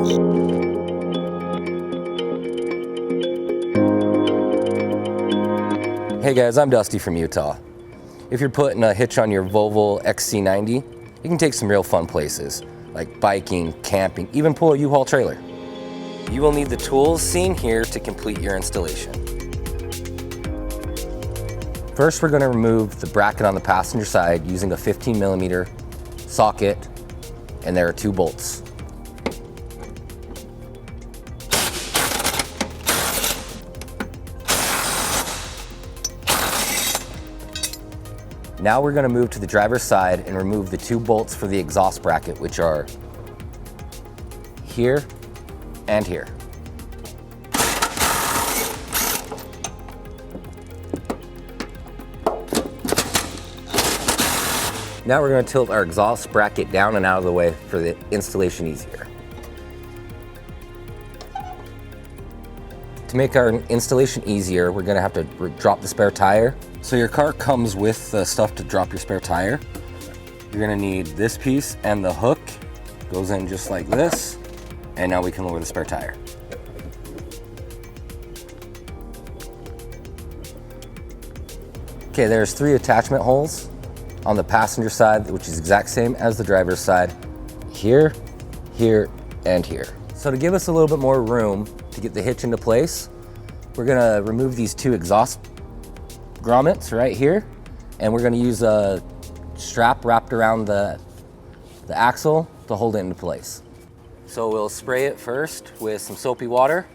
Hey guys, I'm Dusty from Utah. If you're putting a hitch on your Volvo XC90, you can take some real fun places, like biking, camping, even pull a U-Haul trailer. You will need the tools seen here to complete your installation. First, we're going to remove the bracket on the passenger side using a 15mm socket, and there are 2 bolts. Now we're going to move to the driver's side and remove the 2 bolts for the exhaust bracket, which are here and here. Now we're going to tilt our exhaust bracket down and out of the way for the installation easier. To make our installation easier, we're going to have to drop the spare tire. So your car comes with the stuff to drop your spare tire. You're going to need this piece, and the hook goes in just like this, and now we can lower the spare tire. Okay, there's 3 attachment holes on the passenger side, which is exact same as the driver's side. Here, here, and here. So to give us a little bit more room to get the hitch into place, we're gonna remove these 2 exhaust grommets right here, and we're gonna use a strap wrapped around the axle to hold it into place. So we'll spray it first with some soapy water.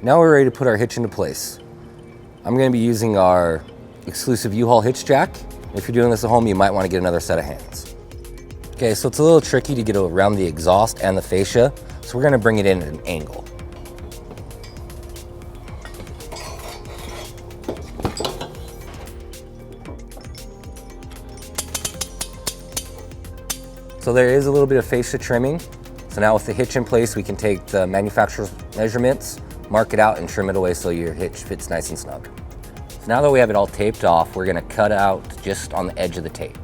Now we're ready to put our hitch into place. I'm going to be using our exclusive U-Haul hitch jack. If you're doing this at home, you might want to get another set of hands. Okay, so it's a little tricky to get around the exhaust and the fascia, so we're going to bring it in at an angle. So there is a little bit of fascia trimming. So now with the hitch in place, we can take the manufacturer's measurements, mark it out, and trim it away so your hitch fits nice and snug. So now that we have it all taped off, we're gonna cut out just on the edge of the tape.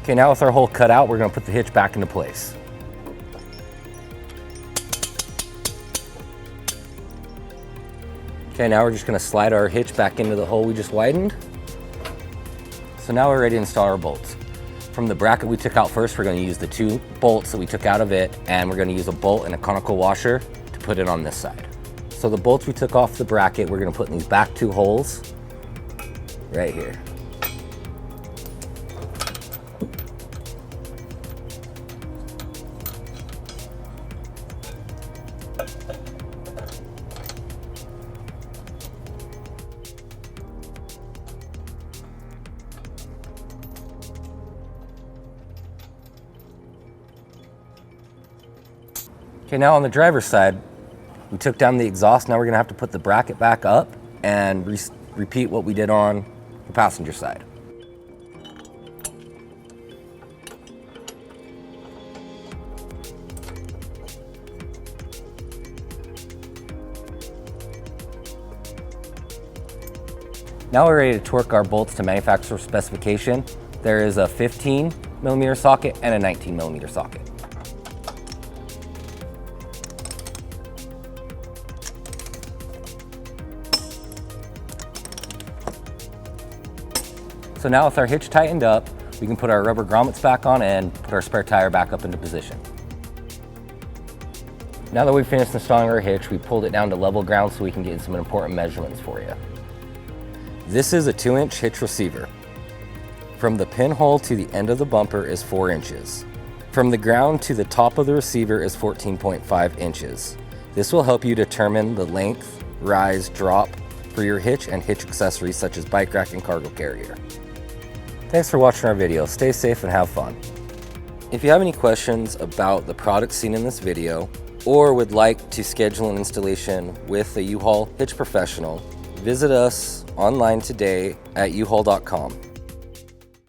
Okay, now with our hole cut out, we're gonna put the hitch back into place. Okay, now we're just gonna slide our hitch back into the hole we just widened. So now we're ready to install our bolts. From the bracket we took out first, we're gonna use the 2 bolts that we took out of it, and we're gonna use a bolt and a conical washer to put it on this side. So the bolts we took off the bracket, we're gonna put in these back 2 holes right here. Okay, now on the driver's side, we took down the exhaust. Now we're gonna have to put the bracket back up and repeat what we did on the passenger side. Now we're ready to torque our bolts to manufacturer specification. There is a 15mm socket and a 19mm socket. So now with our hitch tightened up, we can put our rubber grommets back on and put our spare tire back up into position. Now that we've finished installing our hitch, we pulled it down to level ground so we can get some important measurements for you. This is a 2-inch hitch receiver. From the pinhole to the end of the bumper is 4 inches. From the ground to the top of the receiver is 14.5 inches. This will help you determine the length, rise, drop for your hitch and hitch accessories such as bike rack and cargo carrier. Thanks for watching our video. Stay safe and have fun. If you have any questions about the products seen in this video, or would like to schedule an installation with a U-Haul hitch professional, visit us online today at uhaul.com.